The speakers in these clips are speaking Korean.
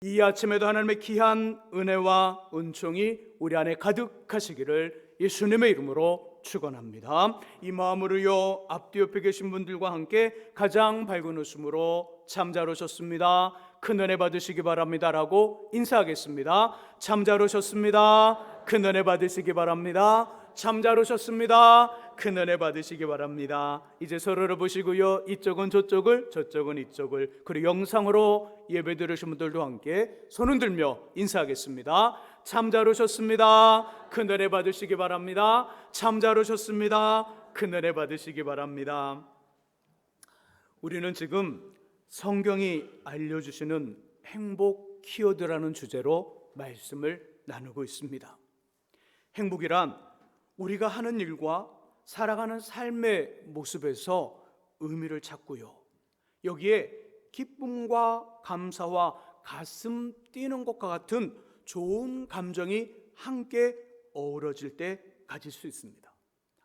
이 아침에도 하나님의 귀한 은혜와 은총이 우리 안에 가득하시기를 예수님의 이름으로 축원합니다. 이 마음으로요, 앞뒤 옆에 계신 분들과 함께 가장 밝은 웃음으로 참 잘 오셨습니다, 큰 은혜 받으시기 바랍니다 라고 인사하겠습니다. 참 잘 오셨습니다, 큰 은혜 받으시기 바랍니다. 참 잘 오셨습니다, 큰 은혜 받으시기 바랍니다. 이제 서로를 보시고요, 이쪽은 저쪽을, 저쪽은 이쪽을, 그리고 영상으로 예배 들으신 분들도 함께 손 흔들며 인사하겠습니다. 참 잘 오셨습니다, 큰 은혜 받으시기 바랍니다. 참 잘 오셨습니다, 큰 은혜 받으시기 바랍니다. 우리는 지금 성경이 알려주시는 행복 키워드라는 주제로 말씀을 나누고 있습니다. 행복이란 우리가 하는 일과 살아가는 삶의 모습에서 의미를 찾고요, 여기에 기쁨과 감사와 가슴 뛰는 것과 같은 좋은 감정이 함께 어우러질 때 가질 수 있습니다.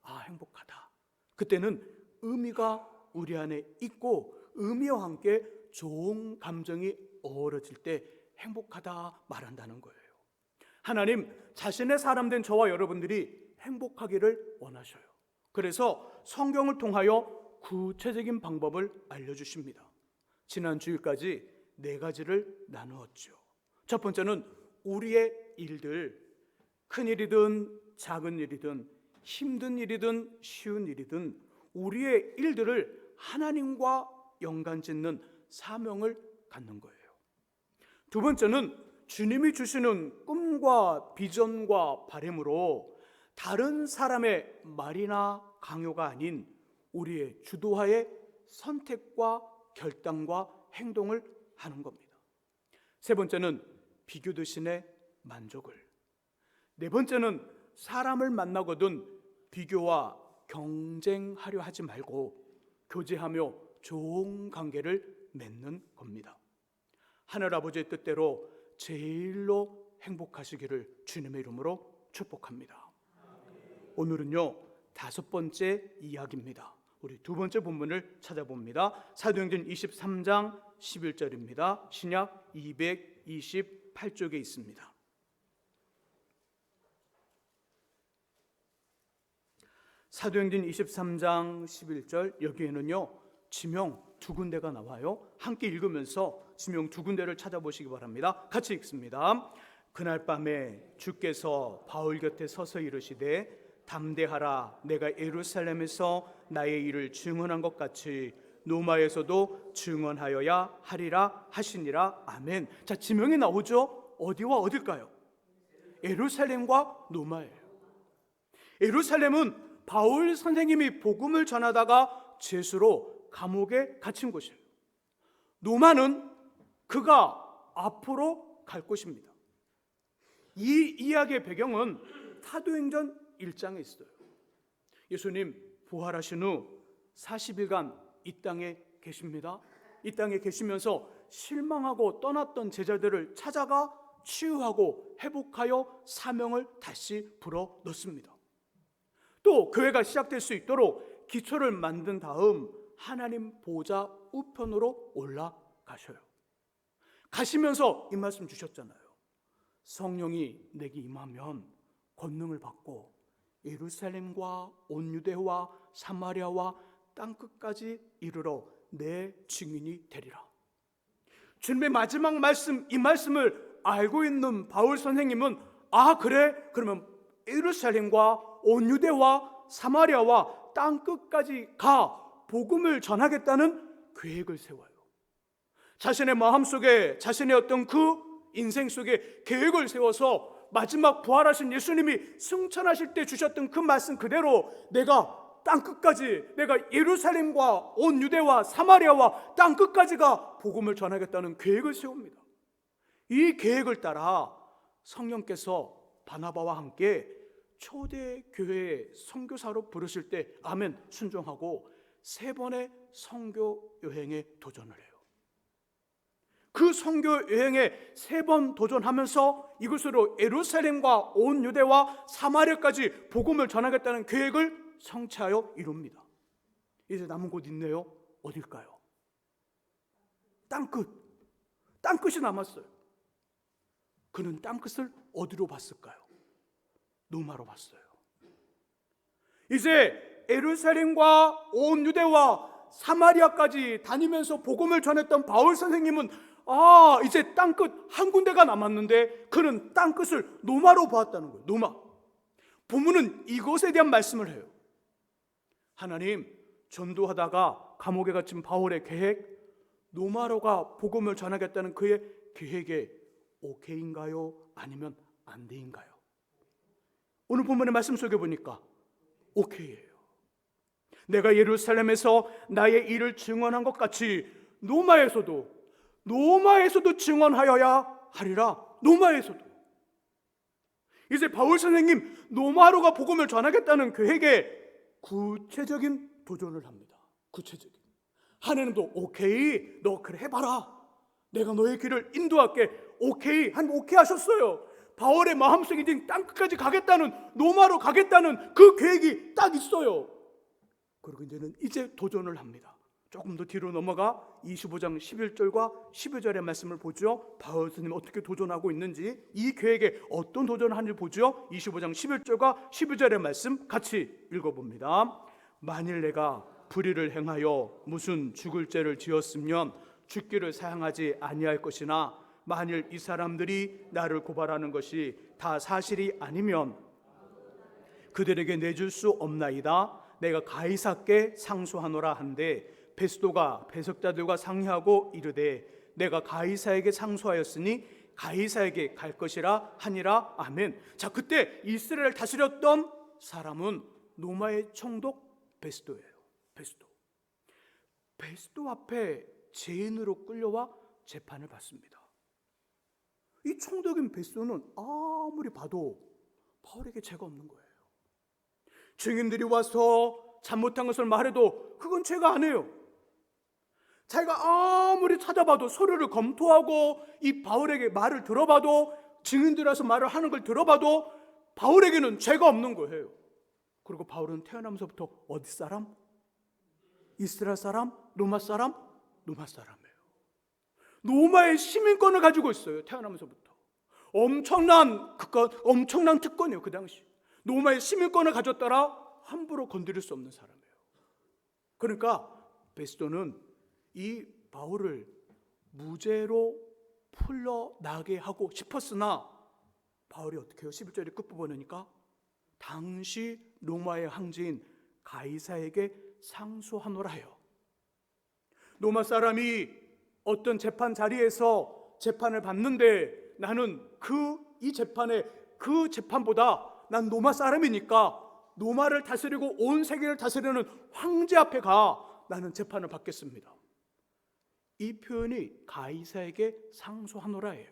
아, 행복하다. 그때는 의미가 우리 안에 있고 의미와 함께 좋은 감정이 어우러질 때 행복하다 말한다는 거예요. 하나님 자신의 사람 된 저와 여러분들이 행복하기를 원하셔요. 그래서 성경을 통하여 구체적인 방법을 알려주십니다. 지난 주일까지 4가지를 나누었죠. 첫 번째는 우리의 일들, 큰 일이든 작은 일이든 힘든 일이든 쉬운 일이든 우리의 일들을 하나님과 연관짓는 사명을 갖는 거예요. 두 번째는 주님이 주시는 꿈과 비전과 바람으로 다른 사람의 말이나 강요가 아닌 우리의 주도하에 선택과 결단과 행동을 하는 겁니다. 세 번째는 비교 대신에 만족을. 네 번째는 사람을 만나거든 비교와 경쟁하려 하지 말고 교제하며 좋은 관계를 맺는 겁니다. 하늘아버지의 뜻대로 제일로 행복하시기를 주님의 이름으로 축복합니다. 오늘은요 5번째 이야기입니다. 우리 2번째 본문을 찾아봅니다. 사도행전 23장 11절입니다. 신약 228쪽에 있습니다. 사도행전 23장 11절, 여기에는요 지명 2군데가 나와요. 함께 읽으면서 지명 2군데를 찾아보시기 바랍니다. 같이 읽습니다. 그날 밤에 주께서 바울 곁에 서서 이르시되 담대하라, 내가 예루살렘에서 나의 일을 증언한 것 같이 로마에서도 증언하여야 하리라 하시니라. 아멘. 자, 지명이 나오죠. 어디와 어딜까요? 예루살렘과 로마예요. 예루살렘은 바울 선생님이 복음을 전하다가 죄수로 감옥에 갇힌 곳이에요. 로마는 그가 앞으로 갈 곳입니다. 이 이야기의 배경은 사도행전 1장에 있어요. 예수님 부활하신 후 40일간 이 땅에 계십니다. 이 땅에 계시면서 실망하고 떠났던 제자들을 찾아가 치유하고 회복하여 사명을 다시 불어 넣습니다. 또 교회가 시작될 수 있도록 기초를 만든 다음 하나님 보좌 우편으로 올라가셔요. 가시면서 이 말씀 주셨잖아요. 성령이 내게 임하면 권능을 받고 예루살렘과 온 유대와 사마리아와 땅끝까지 이르러 내 증인이 되리라. 주님의 마지막 말씀, 이 말씀을 알고 있는 바울 선생님은 아 그래? 그러면 예루살렘과 온 유대와 사마리아와 땅끝까지 가 복음을 전하겠다는 계획을 세워요. 자신의 마음속에 자신의 어떤 그 인생 속에 계획을 세워서 마지막 부활하신 예수님이 승천하실 때 주셨던 그 말씀 그대로 내가 땅끝까지, 내가 예루살렘과 온 유대와 사마리아와 땅끝까지가 복음을 전하겠다는 계획을 세웁니다. 이 계획을 따라 성령께서 바나바와 함께 초대교회의 선교사로 부르실 때 아멘 순종하고 3번의 선교 여행에 도전을 해요. 그 선교 여행에 3번 도전하면서 이곳으로 예루살렘과 온 유대와 사마리아까지 복음을 전하겠다는 계획을 성취하여 이룹니다. 이제 남은 곳 있네요. 어딜까요? 땅끝이 남았어요. 그는 땅끝을 어디로 봤을까요? 노마로 봤어요. 이제 예루살렘과 온 유대와 사마리아까지 다니면서 복음을 전했던 바울 선생님은 이제 땅끝 한 군데가 남았는데 그는 땅끝을 노마로 보았다는 거예요. 노마. 본문은 이것에 대한 말씀을 해요. 하나님, 전도하다가 감옥에 갇힌 바울의 계획, 노마로가 복음을 전하겠다는 그의 계획에 오케이인가요? 아니면 안 돼인가요? 오늘 본문의 말씀 속에 보니까 오케이예요. 내가 예루살렘에서 나의 일을 증언한 것 같이 노마에서도 증언하여야 하리라. 노마에서도. 이제 바울 선생님 노마로가 복음을 전하겠다는 계획에 구체적인 도전을 합니다. 구체적인. 하나님도 오케이, 너 그래 해봐라. 내가 너의 길을 인도할게. 오케이 하셨어요. 바울의 마음속에 이제 땅끝까지 가겠다는, 노마로 가겠다는 그 계획이 딱 있어요. 그리고 이제 도전을 합니다. 조금 더 뒤로 넘어가 25장 11절과 12절의 말씀을 보죠. 바울 스님이 어떻게 도전하고 있는지, 이 계획에 어떤 도전을 하는지 보죠. 25장 11절과 12절의 말씀 같이 읽어봅니다. 만일 내가 불의를 행하여 무슨 죽을 죄를 지었으면 죽기를 사양하지 아니할 것이나, 만일 이 사람들이 나를 고발하는 것이 다 사실이 아니면 그들에게 내줄 수 없나이다. 내가 가이사께 상소하노라 한데 베스도가 배석자들과 상의하고 이르되 내가 가이사에게 상소하였으니 가이사에게 갈 것이라 하니라. 아멘. 자, 그때 이스라엘을 다스렸던 사람은 노마의 총독 베스도예요. 베스도 앞에 죄인으로 끌려와 재판을 받습니다. 이 총독인 베스도는 아무리 봐도 바울에게 죄가 없는 거예요. 증인들이 와서 잘못한 것을 말해도 그건 죄가 아니에요. 자기가 아무리 찾아봐도, 서류를 검토하고 이 바울에게 말을 들어봐도, 증인들이 와서 말을 하는 걸 들어봐도 바울에게는 죄가 없는 거예요. 그리고 바울은 태어나면서부터 어디 사람? 이스라엘 사람? 로마 사람? 로마 사람이에요. 로마의 시민권을 가지고 있어요. 태어나면서부터. 엄청난 특권이에요. 그 당시 로마의 시민권을 가졌더라 함부로 건드릴 수 없는 사람이에요. 그러니까 베스도는 이 바울을 무죄로 풀려나게 하고 싶었으나 바울이 어떻게 해요? 11절의 끝부분이니까 당시 로마의 황제인 가이사에게 상소하노라 해요. 로마 사람이 어떤 재판 자리에서 재판을 받는데 나는 이 재판보다 난 로마 사람이니까 로마를 다스리고 온 세계를 다스리는 황제 앞에 가 나는 재판을 받겠습니다. 이 표현이 가이사에게 상소하노라예요.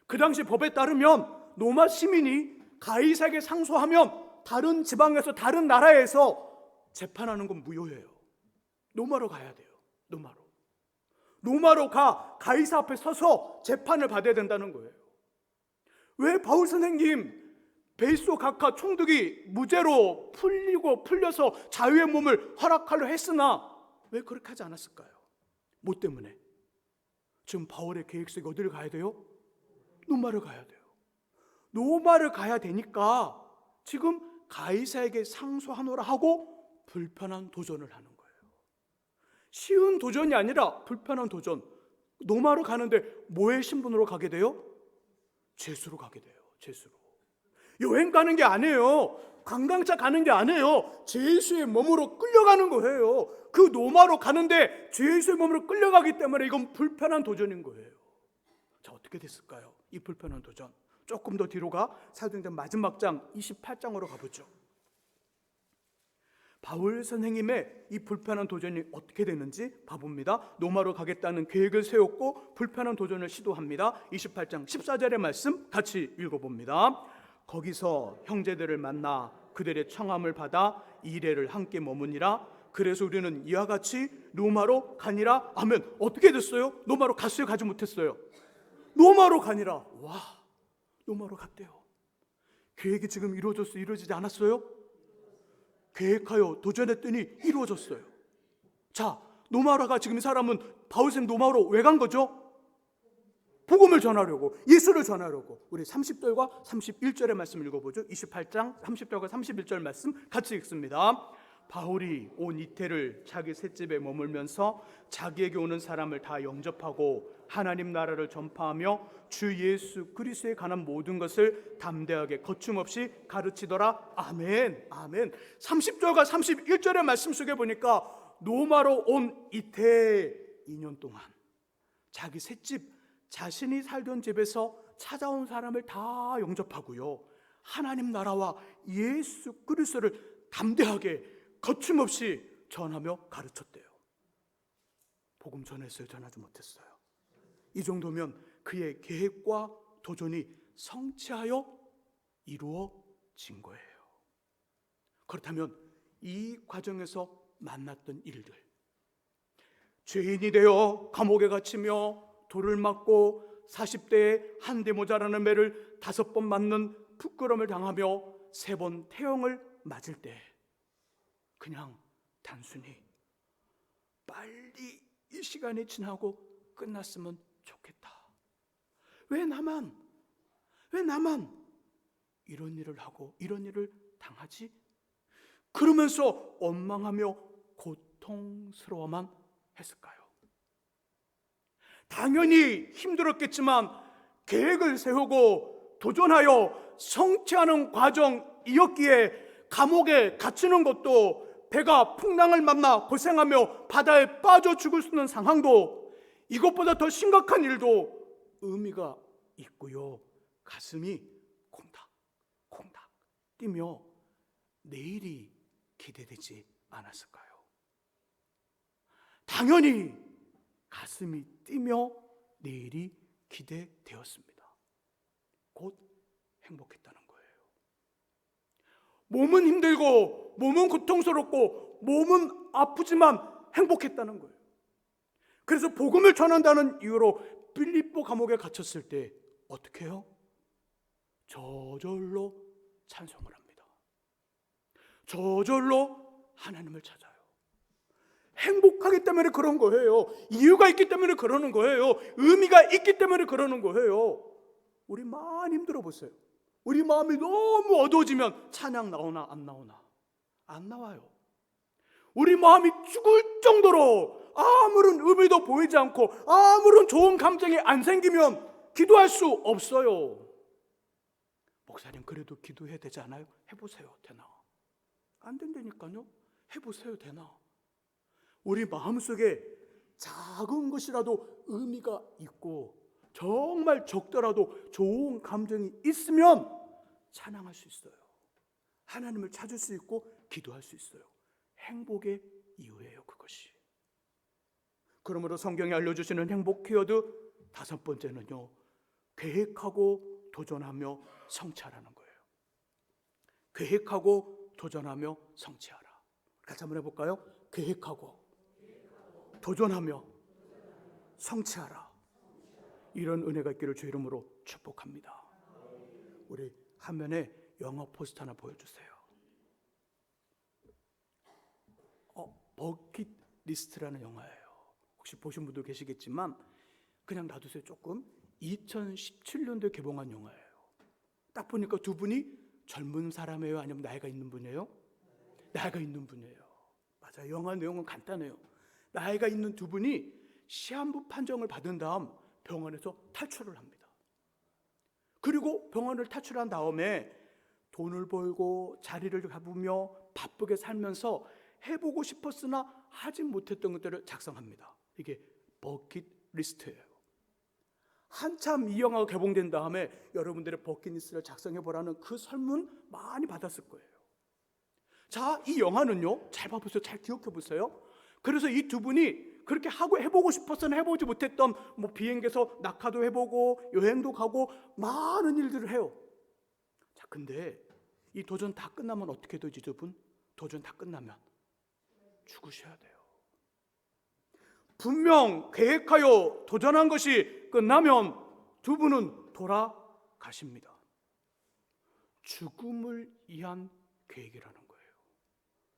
그 당시 법에 따르면 로마 시민이 가이사에게 상소하면 다른 지방에서, 다른 나라에서 재판하는 건 무효예요. 로마로 가야 돼요. 로마로 가 가이사 앞에 서서 재판을 받아야 된다는 거예요. 왜 바울 선생님 베스도 각하 총독이 무죄로 풀려서 자유의 몸을 허락하려 했으나 왜 그렇게 하지 않았을까요? 뭐 때문에? 지금 바울의 계획 속에 어디를 가야 돼요? 로마를 가야 돼요. 로마를 가야 되니까 지금 가이사에게 상소하노라 하고 불편한 도전을 하는 거예요. 쉬운 도전이 아니라 불편한 도전. 로마로 가는데 뭐의 신분으로 가게 돼요? 죄수로 가게 돼요. 죄수로. 여행 가는 게 아니에요. 관광차 가는 게 아니에요. 죄수의 몸으로 끌려가는 거예요. 그 로마로 가는데 죄수의 몸으로 끌려가기 때문에 이건 불편한 도전인 거예요. 자, 어떻게 됐을까요? 이 불편한 도전. 조금 더 뒤로 가 사도행전 마지막 장 28장으로 가보죠. 바울 선생님의 이 불편한 도전이 어떻게 됐는지 봐봅니다. 로마로 가겠다는 계획을 세웠고 불편한 도전을 시도합니다. 28장 14절의 말씀 같이 읽어봅니다. 거기서 형제들을 만나 그들의 청함을 받아 2일을 함께 머무니라. 그래서 우리는 이와 같이 로마로 가니라. 아멘. 어떻게 됐어요? 로마로 갔어요? 가지 못했어요? 로마로 가니라. 와, 로마로 갔대요. 계획이 지금 이루어졌어요? 이루어지지 않았어요? 계획하여 도전했더니 이루어졌어요. 자, 로마로 가. 지금 이 사람은 바울쌤 로마로 왜 간 거죠? 복음을 전하려고, 예수를 전하려고. 우리 30절과 31절의 말씀 읽어보죠. 28장 30절과 31절 말씀 같이 읽습니다. 바울이 온 이태를 자기 셋집에 머물면서 자기에게 오는 사람을 다 영접하고 하나님 나라를 전파하며 주 예수 그리스도에 관한 모든 것을 담대하게 거침없이 가르치더라. 아멘. 아멘. 30절과 31절의 말씀 속에 보니까 로마로 온 이태 2년 동안 자기 셋집, 자신이 살던 집에서 찾아온 사람을 다 영접하고요, 하나님 나라와 예수 그리스도를 담대하게 거침없이 전하며 가르쳤대요. 복음 전했어요? 전하지 못했어요? 이 정도면 그의 계획과 도전이 성취하여 이루어진 거예요. 그렇다면 이 과정에서 만났던 일들, 죄인이 되어 감옥에 갇히며 돌을 맞고 40대에 한 대 모자라는 매를 5번 맞는 부끄러움을 당하며 3번 태형을 맞을 때 그냥 단순히 빨리 이 시간이 지나고 끝났으면 좋겠다. 왜 나만 이런 일을 하고 이런 일을 당하지? 그러면서 원망하며 고통스러워만 했을까요? 당연히 힘들었겠지만 계획을 세우고 도전하여 성취하는 과정이었기에 감옥에 갇히는 것도, 배가 풍랑을 만나 고생하며 바다에 빠져 죽을 수 있는 상황도, 이것보다 더 심각한 일도 의미가 있고요, 가슴이 콩닥콩닥 뛰며 내일이 기대되지 않았을까요? 당연히 가슴이 뛰며 내일이 기대되었습니다. 곧 행복했다는 거예요. 몸은 힘들고 몸은 고통스럽고 몸은 아프지만 행복했다는 거예요. 그래서 복음을 전한다는 이유로 빌립보 감옥에 갇혔을 때 어떻게 해요? 저절로 찬송을 합니다. 저절로 하나님을 찾아요. 행복하기 때문에 그런 거예요. 이유가 있기 때문에 그러는 거예요. 의미가 있기 때문에 그러는 거예요. 우리 많이 힘들어 보세요. 우리 마음이 너무 어두워지면 찬양 나오나 안 나오나? 안 나와요. 우리 마음이 죽을 정도로 아무런 의미도 보이지 않고 아무런 좋은 감정이 안 생기면 기도할 수 없어요. 목사님, 그래도 기도해야 되지 않아요? 해보세요. 되나? 안 된다니까요. 해보세요. 되나? 우리 마음속에 작은 것이라도 의미가 있고 정말 적더라도 좋은 감정이 있으면 찬양할 수 있어요. 하나님을 찾을 수 있고 기도할 수 있어요. 행복의 이유예요, 그것이. 그러므로 성경이 알려주시는 행복 키워드 5번째는요, 계획하고 도전하며 성취하라는 거예요. 계획하고 도전하며 성취하라. 같이 한번 해볼까요? 계획하고 도전하며 성취하라. 이런 은혜가 있기를 주 이름으로 축복합니다. 우리 화면에 영어 포스터 하나 보여주세요. 버킷리스트라는 영화예요. 혹시 보신 분도 계시겠지만 그냥 놔두세요. 조금. 2017년도에 개봉한 영화예요. 딱 보니까 두 분이 젊은 사람이에요? 아니면 나이가 있는 분이에요? 나이가 있는 분이에요. 맞아요. 영화 내용은 간단해요. 나이가 있는 두 분이 시한부 판정을 받은 다음 병원에서 탈출을 합니다. 그리고 병원을 탈출한 다음에 돈을 벌고 자리를 잡으며 바쁘게 살면서 해보고 싶었으나 하지 못했던 것들을 작성합니다. 이게 버킷리스트예요. 한참 이 영화가 개봉된 다음에 여러분들의 버킷리스트를 작성해보라는 그 설문 많이 받았을 거예요. 자, 이 영화는요, 잘 봐보세요. 잘 기억해보세요. 그래서 이 두 분이 그렇게 하고 해보고 싶어서는 해보지 못했던 비행기에서 낙하도 해보고 여행도 가고 많은 일들을 해요. 자, 근데 이 도전 다 끝나면 어떻게 되지? 두 분? 도전 다 끝나면 죽으셔야 돼요. 분명 계획하여 도전한 것이 끝나면 두 분은 돌아가십니다. 죽음을 위한 계획이라는 거예요.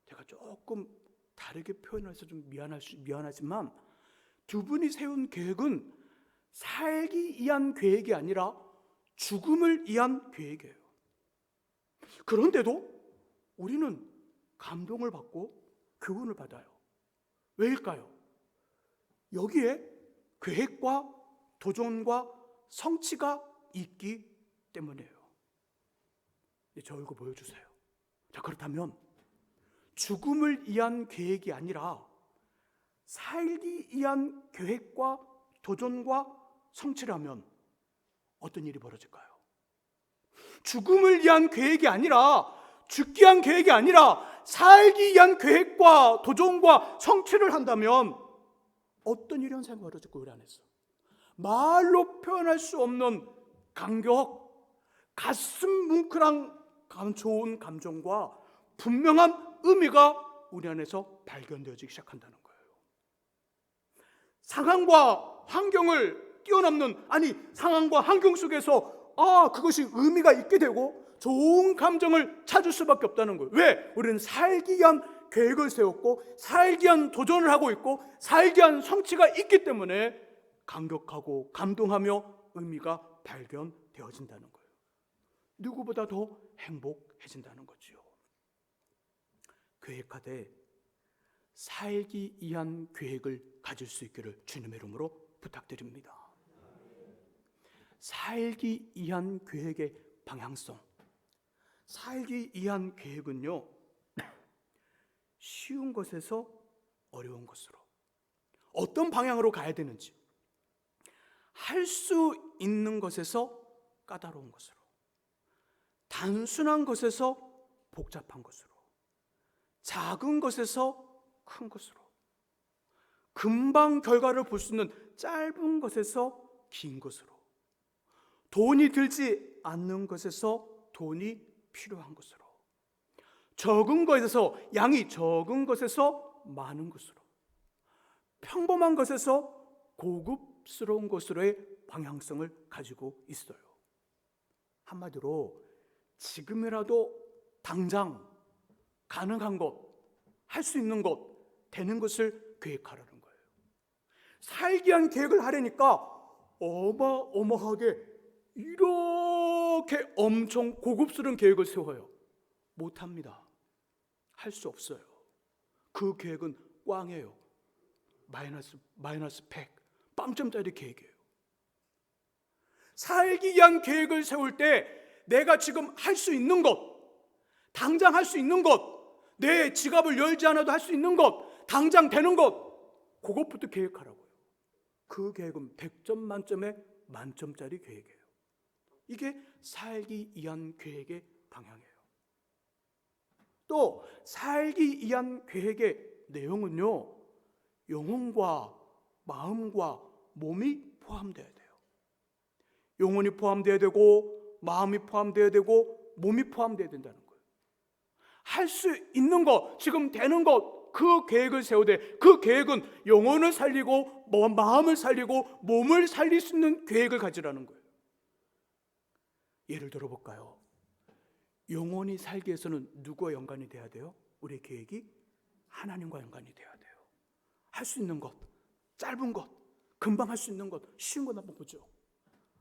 제가 조금 다르게 표현해서 좀 미안하지만 두 분이 세운 계획은 살기 위한 계획이 아니라 죽음을 위한 계획이에요. 그런데도 우리는 감동을 받고 교훈을 받아요. 왜일까요? 여기에 계획과 도전과 성취가 있기 때문이에요. 저 얼굴 보여주세요. 자, 그렇다면 죽음을 위한 계획이 아니라 살기 위한 계획과 도전과 성취라면 어떤 일이 벌어질까요? 죽음을 위한 계획이 아니라, 죽기 위한 계획이 아니라 살기 위한 계획과 도전과 성취를 한다면 어떤 일이 현상이 벌어질까요? 우리 안에서 말로 표현할 수 없는 감격, 가슴 뭉클한 좋은 감정과 분명한 의미가 우리 안에서 발견되어지기 시작한다는 거예요. 상황과 환경을 뛰어넘는, 아니 상황과 환경 속에서 그것이 의미가 있게 되고 좋은 감정을 찾을 수밖에 없다는 거예요. 왜? 우리는 살기 위한 계획을 세웠고 살기 위한 도전을 하고 있고 살기 위한 성취가 있기 때문에 감격하고 감동하며 의미가 발견되어진다는 거예요. 누구보다 더 행복해진다는 거지요. 계획하되 살기 위한 계획을 가질 수 있기를 주님의 이름으로 부탁드립니다. 살기 위한 계획의 방향성, 살기 위한 계획은요, 쉬운 것에서 어려운 것으로, 어떤 방향으로 가야 되는지, 할 수 있는 것에서 까다로운 것으로, 단순한 것에서 복잡한 것으로, 작은 것에서 큰 것으로, 금방 결과를 볼 수 있는 짧은 것에서 긴 것으로, 돈이 들지 않는 것에서 돈이 필요한 것으로, 적은 것에서, 양이 적은 것에서 많은 것으로, 평범한 것에서 고급스러운 것으로의 방향성을 가지고 있어요. 한마디로 지금이라도 당장 가능한 것, 할 수 있는 것, 되는 것을 계획하라는 거예요. 살기 위한 계획을 하려니까 어마어마하게 이렇게 엄청 고급스러운 계획을 세워요. 못합니다. 할 수 없어요. 그 계획은 꽝이에요. 마이너스 100, 빵점짜리 계획이에요. 살기 위한 계획을 세울 때 내가 지금 할 수 있는 것, 당장 할 수 있는 것, 내 지갑을 열지 않아도 할 수 있는 것, 당장 되는 것, 그것부터 계획하라고요. 그 계획은 100점 만점에 만점짜리 계획이에요. 이게 살기 위한 계획의 방향이에요. 또 살기 위한 계획의 내용은요, 영혼과 마음과 몸이 포함되어야 돼요. 영혼이 포함되어야 되고 마음이 포함되어야 되고 몸이 포함되어야 된다는 거예요. 할 수 있는 것, 지금 되는 것, 그 계획을 세우되 그 계획은 영혼을 살리고 마음을 살리고 몸을 살릴 수 있는 계획을 가지라는 거예요. 예를 들어볼까요? 영혼이 살기 위해서는 누구와 연관이 돼야 돼요? 우리의 계획이 하나님과 연관이 돼야 돼요. 할 수 있는 것, 짧은 것, 금방 할 수 있는 것, 쉬운 것 한번 보죠.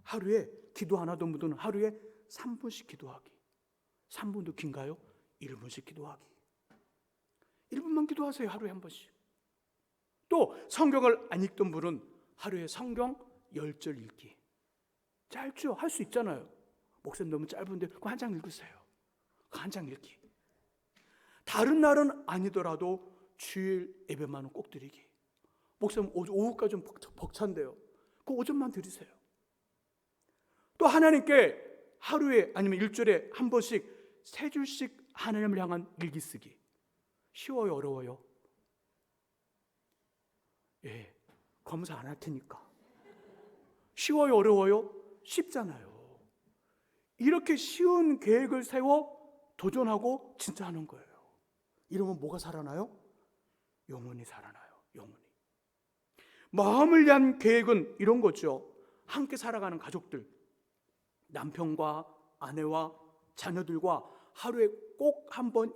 하루에 기도 안 하던 분들은 하루에 3분씩 기도하기. 3분도 긴가요? 1분씩 기도하기. 1분만 기도하세요. 하루에 한 번씩. 또 성경을 안 읽던 분은 하루에 성경 10절 읽기. 짧죠? 할 수 있잖아요. 목사님 너무 짧은데 그거 한 장 읽으세요. 한 장 읽기. 다른 날은 아니더라도 주일 예배만은 꼭 드리기. 목사님 오후까지 좀 벅찬데요. 그 오전만 드리세요. 또 하나님께 하루에 아니면 일주일에 한 번씩 3줄씩 하나님을 향한 일기 쓰기. 쉬워요, 어려워요? 예, 검사 안 할 테니까. 쉬워요, 어려워요? 쉽잖아요. 이렇게 쉬운 계획을 세워 도전하고 진짜 하는 거예요. 이러면 뭐가 살아나요? 영혼이 살아나요. 영혼이. 마음을 위한 계획은 이런 거죠. 함께 살아가는 가족들, 남편과 아내와 자녀들과 하루에 꼭 한 번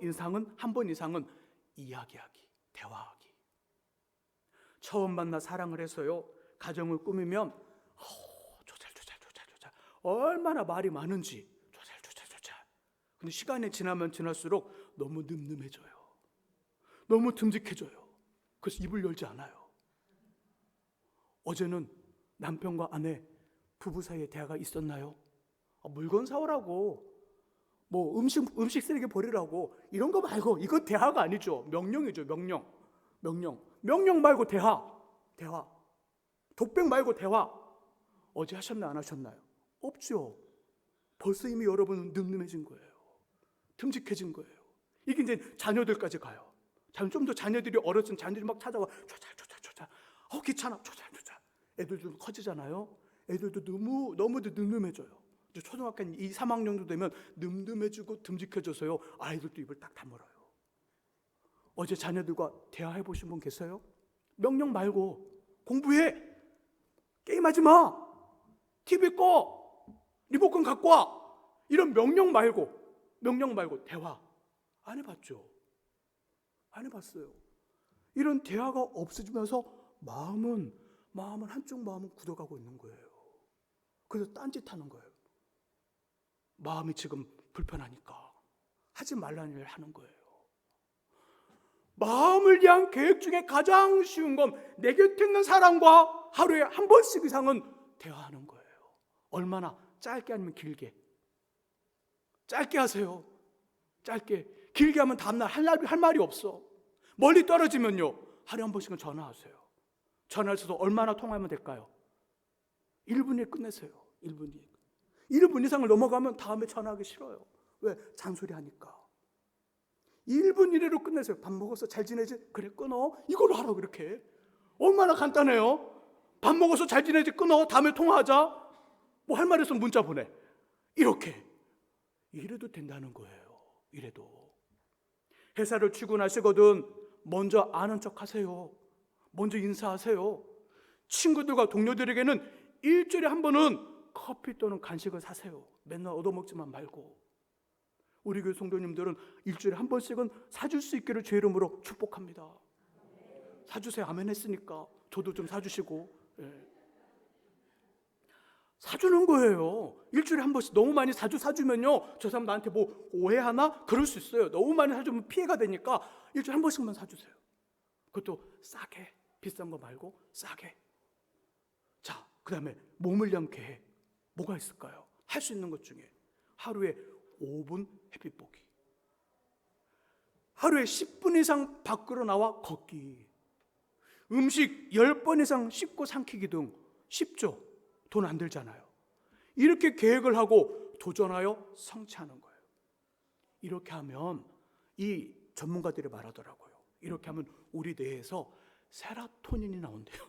이상은 이야기하기, 대화하기. 처음 만나 사랑을 해서요, 가정을 꾸미면 얼마나 말이 많은지 조잘조잘조잘. 근데 시간이 지나면 지날수록 너무 늠름해져요. 너무 듬직해져요. 그래서 입을 열지 않아요. 어제는 남편과 아내 부부 사이에 대화가 있었나요? 물건 사오라고, 뭐 음식 쓰레기 버리라고, 이런 거 말고, 이건 대화가 아니죠. 명령이죠. 명령 말고 대화. 독백 말고 대화. 어제 하셨나요? 안 하셨나요? 없죠. 벌써 이미 여러분은 늠름해진 거예요. 듬직해진 거예요. 이게 이제 자녀들까지 가요. 좀 더 자녀들이 어렸으면 자녀들이 막 찾아와 조잘 귀찮아 조잘. 애들도 좀 커지잖아요. 애들도 너무도 늠름해져요. 이제 초등학교 2, 3학년 정도 되면 늠름해지고 듬직해져서요, 아이들도 입을 딱 다물어요. 어제 자녀들과 대화해 보신 분 계세요? 명령 말고 공부해, 게임하지 마, TV 꺼, 리모컨 갖고 와, 이런 명령 말고 대화 안 해봤죠? 안 해봤어요. 이런 대화가 없어지면서 마음은 한쪽 마음은 굳어가고 있는 거예요. 그래서 딴짓하는 거예요. 마음이 지금 불편하니까 하지 말라는 일을 하는 거예요. 마음을 위한 계획 중에 가장 쉬운 건 내 곁에 있는 사람과 하루에 한 번씩 이상은 대화하는 거예요. 얼마나 짧게 아니면 길게? 짧게 하세요. 짧게. 길게 하면 다음날 할 말이 없어. 멀리 떨어지면요, 하루에 한 번씩은 전화하세요. 전화해서 얼마나 통화하면 될까요? 1분에 끝내세요. 1분 이상을 넘어가면 다음에 전화하기 싫어요. 왜? 잔소리 하니까. 1분 이내로 끝내세요. 밥 먹어서 잘 지내지? 그래, 끊어. 이걸로 하라고. 이렇게 얼마나 간단해요. 밥 먹어서 잘 지내지? 끊어. 다음에 통화하자. 뭐 할 말 있으면 문자 보내. 이렇게. 이래도 된다는 거예요. 이래도. 회사를 출근하시거든 먼저 아는 척 하세요. 먼저 인사하세요. 친구들과 동료들에게는 일주일에 한 번은 커피 또는 간식을 사세요. 맨날 얻어먹지만 말고. 우리 교회 성도님들은 일주일에 한 번씩은 사줄 수 있기를 주의 이름으로 축복합니다. 사주세요. 아멘 했으니까 저도 좀 사주시고. 사주는 거예요. 일주일에 한 번씩. 너무 많이 사주면요, 저 사람 나한테 뭐 오해하나? 그럴 수 있어요. 너무 많이 사주면 피해가 되니까 일주일에 한 번씩만 사주세요. 그것도 싸게, 비싼 거 말고 싸게. 자, 그 다음에 몸을 위한 계획 뭐가 있을까요? 할 수 있는 것 중에 하루에 5분 햇빛 보기, 하루에 10분 이상 밖으로 나와 걷기, 음식 10번 이상 씹고 삼키기 등 쉽죠? 돈 안 들잖아요. 이렇게 계획을 하고 도전하여 성취하는 거예요. 이렇게 하면 이 전문가들이 말하더라고요. 이렇게 하면 우리 뇌에서 세라토닌이 나온대요.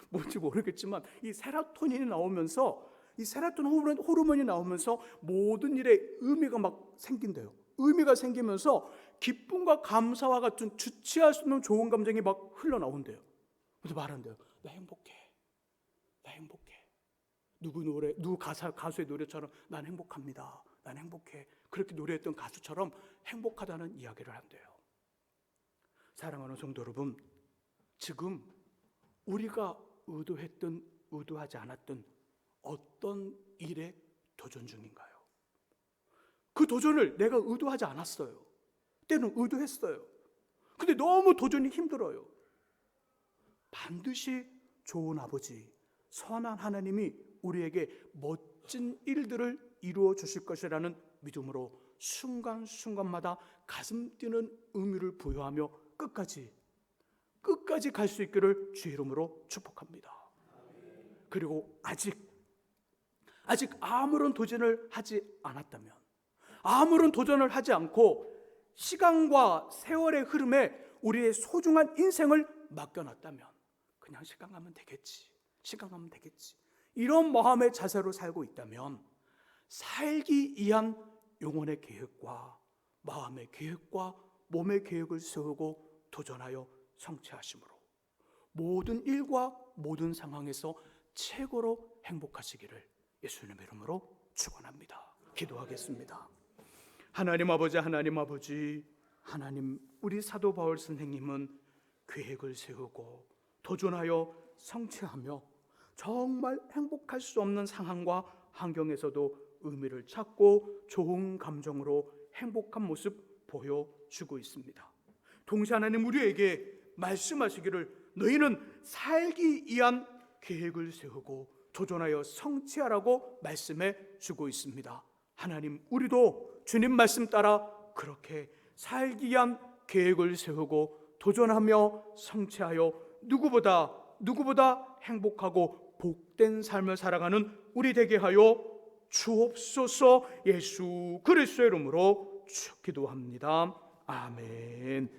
뭔지 모르겠지만 이 세라토닌이 나오면서, 이 세라토닌 호르몬이 나오면서 모든 일에 의미가 막 생긴대요. 의미가 생기면서 기쁨과 감사와 같은 주체할 수 없는 좋은 감정이 막 흘러나온대요. 그래서 말한대요. 나 행복해. 누구 가수의 노래처럼 난 행복합니다. 난 행복해. 그렇게 노래했던 가수처럼 행복하다는 이야기를 한대요. 사랑하는 성도 여러분, 지금 우리가 의도했든 의도하지 않았든 어떤 일에 도전 중인가요? 그 도전을 내가 의도하지 않았어요. 때는 의도했어요. 근데 너무 도전이 힘들어요. 반드시 좋은 아버지, 선한 하나님이 우리에게 멋진 일들을 이루어 주실 것이라는 믿음으로 순간순간마다 가슴 뛰는 의미를 부여하며 끝까지 갈 수 있기를 주의 이름으로 축복합니다. 그리고 아직 아무런 도전을 하지 않았다면, 아무런 도전을 하지 않고 시간과 세월의 흐름에 우리의 소중한 인생을 맡겨놨다면 그냥 시간 가면 되겠지, 이런 마음의 자세로 살고 있다면 살기 위한 영혼의 계획과 마음의 계획과 몸의 계획을 세우고 도전하여 성취하심으로 모든 일과 모든 상황에서 최고로 행복하시기를 예수님의 이름으로 축원합니다. 기도하겠습니다. 하나님 아버지, 하나님, 우리 사도 바울 선생님은 계획을 세우고 도전하여 성취하며 정말 행복할 수 없는 상황과 환경에서도 의미를 찾고 좋은 감정으로 행복한 모습 보여주고 있습니다. 동시에 하나님 우리에게 말씀하시기를 너희는 살기 위한 계획을 세우고 도전하여 성취하라고 말씀해 주고 있습니다. 하나님 우리도 주님 말씀 따라 그렇게 살기 위한 계획을 세우고 도전하며 성취하여 누구보다 행복하고 복된 삶을 살아가는 우리 되게 하여 주옵소서. 예수 그리스도의 이름으로 기도합니다. 아멘.